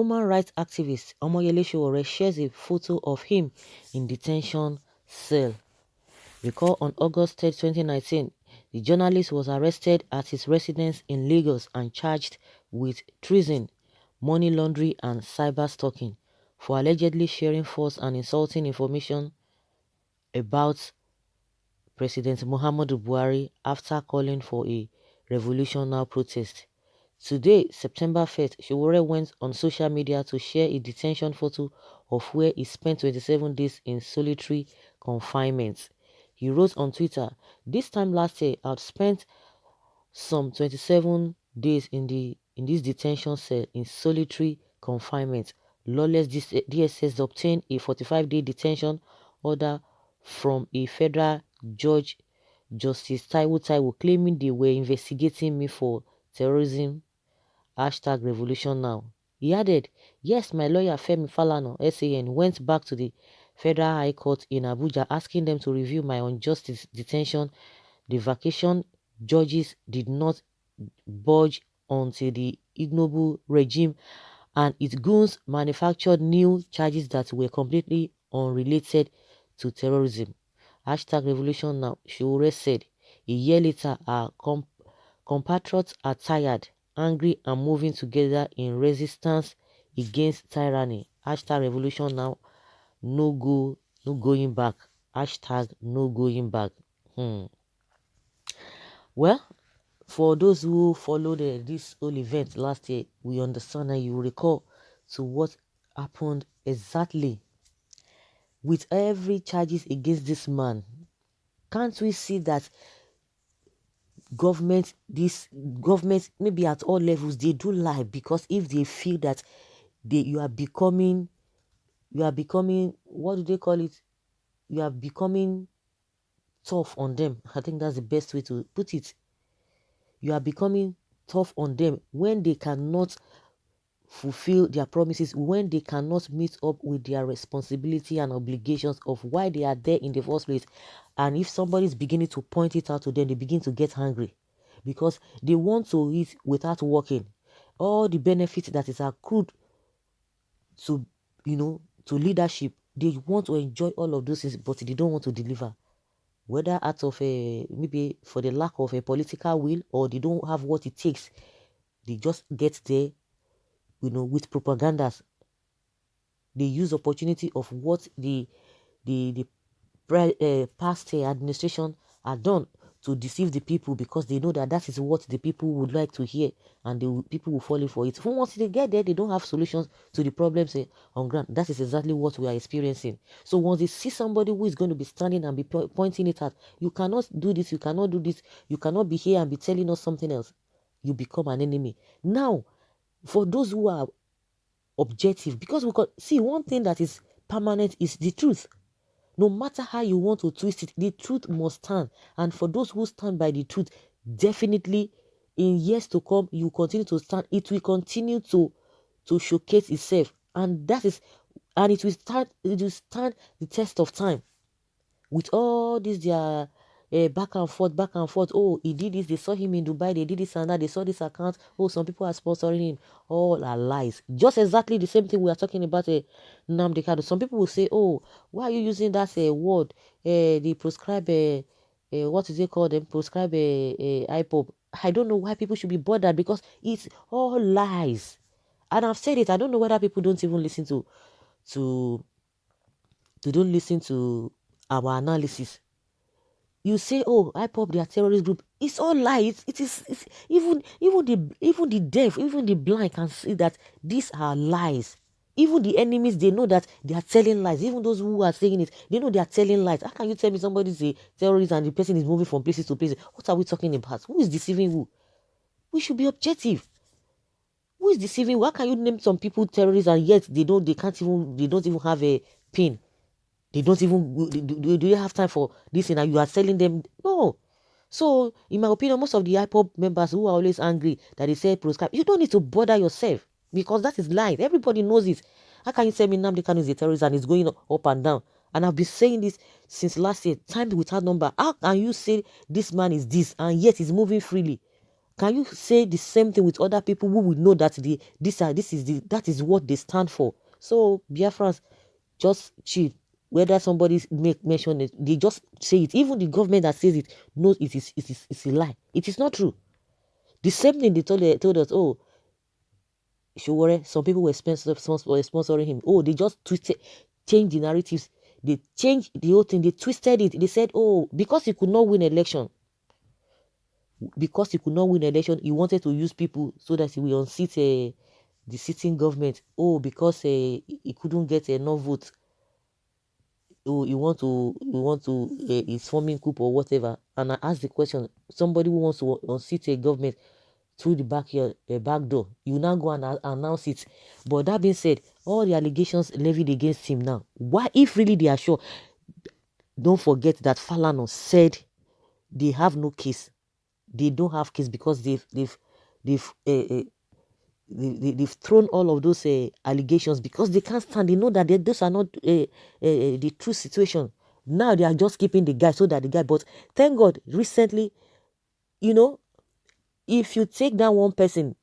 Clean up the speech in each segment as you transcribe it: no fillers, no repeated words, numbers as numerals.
Human rights activist Omoyele Sowore shares a photo of him in detention cell. Recall on August 3, 2019, the journalist was arrested at his residence in Lagos and charged with treason, money laundering and cyber stalking for allegedly sharing false and insulting information about President Muhammadu Buhari after calling for a revolutionary protest. Today, September 1st, Sowore went on social media to share a detention photo of where he spent 27 days in solitary confinement. He wrote on Twitter, "This time last year, I'd spent some 27 days in this detention cell in solitary confinement. Lawless DSS obtained a 45-day detention order from a federal judge, Justice Taiwo, claiming they were investigating me for terrorism. #revolution now." He added, "Yes, my lawyer Femi Falana, SAN, went back to the Federal High Court in Abuja asking them to review my unjust detention. The vacation judges did not budge until the ignoble regime and its goons manufactured new charges that were completely unrelated to terrorism." #revolution now, Sowore said. A year later, our compatriots are tired, angry and moving together in resistance against tyranny. #revolution now, no going back. #no going back. Well, for those who followed this whole event last year, we understand and you recall to what happened exactly with every charges against this man. Can't we see that government maybe at all levels they do lie, because if they feel that you are becoming what do they call it, you are becoming tough on them. I think that's the best way to put it. You are becoming tough on them when they cannot fulfill their promises, when they cannot meet up with their responsibility and obligations of why they are there in the first place. And if somebody is beginning to point it out to them, they begin to get angry because they want to eat without working. All the benefits that is accrued to to leadership, they want to enjoy all of those things, but they don't want to deliver, whether out of maybe for the lack of a political will, or they don't have what it takes. They just get there with propagandas. They use opportunity of what the past administration had done to deceive the people, because they know that that is what the people would like to hear, and people will fall for it. Once they get there, they don't have solutions to the problems on ground. That is exactly what we are experiencing. So once they see somebody who is going to be standing and be pointing it at, you cannot do this, you cannot do this, you cannot be here and be telling us something else, you become an enemy. Now, for those who are objective, because we can see one thing that is permanent is the truth. No matter how you want to twist it, the truth must stand. And for those who stand by the truth, definitely in years to come, you continue to stand. It will continue to showcase itself, and it will stand the test of time. With all this their back and forth. Oh, he did this, they saw him in Dubai, they did this and that, they saw this account. Oh, some people are sponsoring him. All are lies. Just exactly the same thing we are talking about Nnamdi Kanu. Some people will say, oh, why are you using that word? They prescribe what is it called? Them prescribe IPOP. I don't know why people should be bothered, because it's all lies. And I've said it. I don't know whether people don't even listen they don't listen to our analysis. You say, oh, IPOP, they are terrorist group. It's all lies. It's even the deaf, even the blind can see that these are lies. Even the enemies, they know that they are telling lies. Even those who are saying it, they know they are telling lies. How can you tell me somebody's a terrorist and the person is moving from places to places? What are we talking about? Who is deceiving who? We should be objective. Who is deceiving who? How can you name some people terrorists and yet they don't even have a pin? They don't even do you have time for this and you are telling them no. So in my opinion, most of the IPOP members who are always angry that they say prescribe, you don't need to bother yourself, because that is lying. Everybody knows it. How can you tell me Nnamdi Kanu is a terrorist and is going up and down? And I've been saying this since last year, time without number. How can you say this man is this and yet he's moving freely? Can you say the same thing with other people who will know that that is what they stand for? So Biafrans, just chill. Whether somebody make mention it, they just say it. Even the government that says it knows it's a lie. It is not true. The same thing they told us, oh, Sowore, some people were sponsoring him. Oh, they just changed the narratives. They changed the whole thing. They twisted it. They said, oh, because he could not win election, he wanted to use people so that he will unseat the sitting government. Oh, because he couldn't get enough votes. Oh, he's forming coup or whatever. And I asked the question, somebody who wants to unseat a government through the back door, you now go and announce it. But that being said, all the allegations levied against him now, why, if really they are sure, don't forget that Falana said they have no case. They don't have case because they've they've thrown all of those allegations because they can't stand. They know that those are not the true situation. Now they are just keeping the guy so that the guy. But thank God, recently, you know, if you take down one person,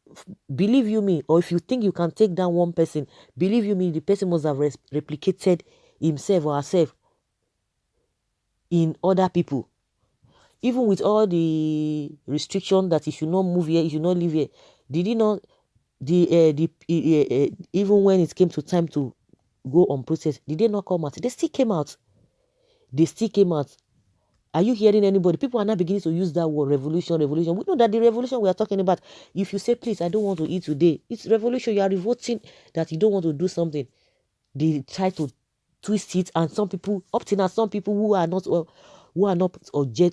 believe you me, or if you think you can take down one person, believe you me, the person must have replicated himself or herself in other people. Even with all the restriction that he should not move here, he should not live here, did he not? Even when it came to time to go on protest, did they not come out? They still came out. They still came out. Are you hearing anybody? People are now beginning to use that word, revolution, revolution. We know that the revolution we are talking about, if you say, please, I don't want to eat today, it's revolution. You are revolting that you don't want to do something. They try to twist it, and some people, up to now, some people who are not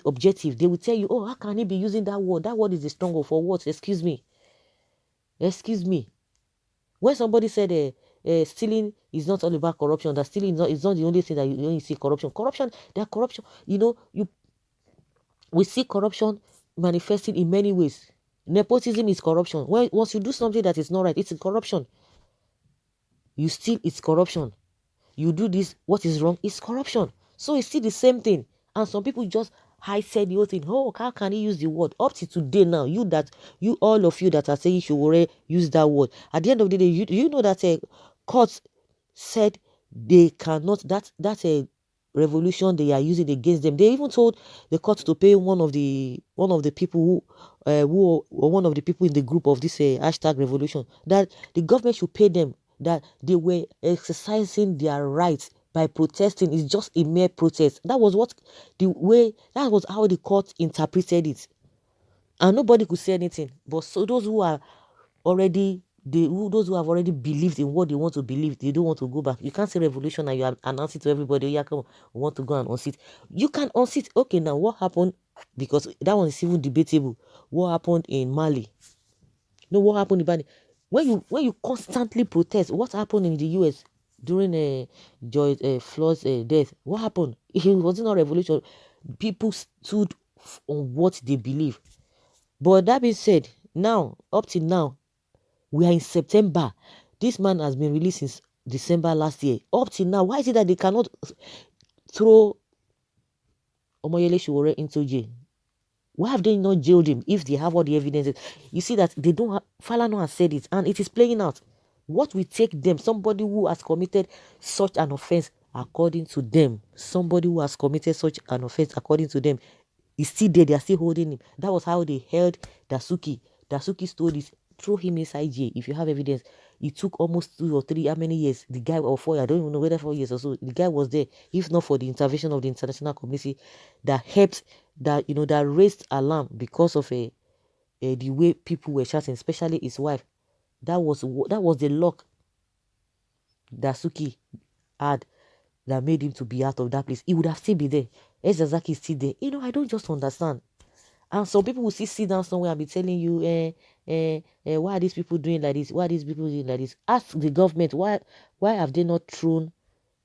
objective, they will tell you, oh, how can he be using that word? That word is a strong word for what? Excuse me. When somebody said stealing is not all about corruption, that stealing is not the only thing that you see corruption. There corruption. We see corruption manifesting in many ways. Nepotism is corruption. Once you do something that is not right, it's corruption. You steal, it's corruption. You do this, what is wrong, it's corruption. So it's still the same thing. And some people just said the whole thing. Oh, how can he use the word? Up to today now, all of you that are saying Sowore use that word. At the end of the day, you know that courts said they cannot, that's a revolution they are using against them. They even told the court to pay one of the people who or one of the people in the group of this hashtag revolution, that the government should pay them, that they were exercising their rights by protesting. It's just a mere protest. That was how the court interpreted it. And nobody could say anything. But so those who have already believed in what they want to believe, they don't want to go back. You can't say revolution and you announce it to everybody. Yeah, come on, we want to go and unseat. You can unseat. Okay, now what happened? Because that one is even debatable. What happened in Mali? No, what happened in Mali? When you constantly protest, what happened in the US during George Floyd's death? What happened? It wasn't a revolution. People stood on what they believe. But that being said, now up till now, we are in September. This man has been released since December last year. Up till now, why is it that they cannot throw Omoyele Sowore into jail? Why have they not jailed him if they have all the evidences? You see that they don't have, Falana has said it and it is playing out. What will take them, somebody who has committed such an offense according to them, is still there, they are still holding him. That was how they held Dasuki. Dasuki stole this, throw him inside jail. If you have evidence, it took almost 2 or 3, how many years? The guy, or 4, I don't even know whether 4 years or so, the guy was there. If not for the intervention of the international community that helped, that raised alarm because of the way people were shouting, especially his wife. That was the luck Dasuki had that made him to be out of that place. He would have still been there. Ezazaki is still there. I don't just understand. And some people will still sit down somewhere and be telling you, why are these people doing like this? Why are these people doing like this? Ask the government, why have they not thrown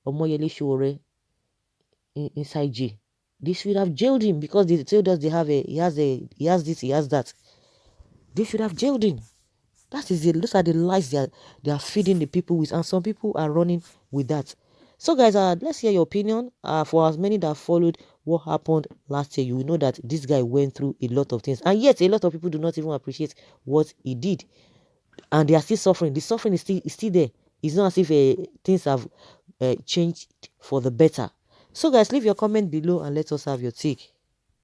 Omoyele Sowore inside jail? They should have jailed him because they told us he has this, he has that. They should have jailed him. Those are the lies they are feeding the people with, and some people are running with that. So guys, let's hear your opinion. For as many that followed what happened last year, you will know that this guy went through a lot of things, and yet a lot of people do not even appreciate what he did, and they are still suffering. The suffering is still there. It's not as if things have changed for the better. So guys, leave your comment below and let us have your take.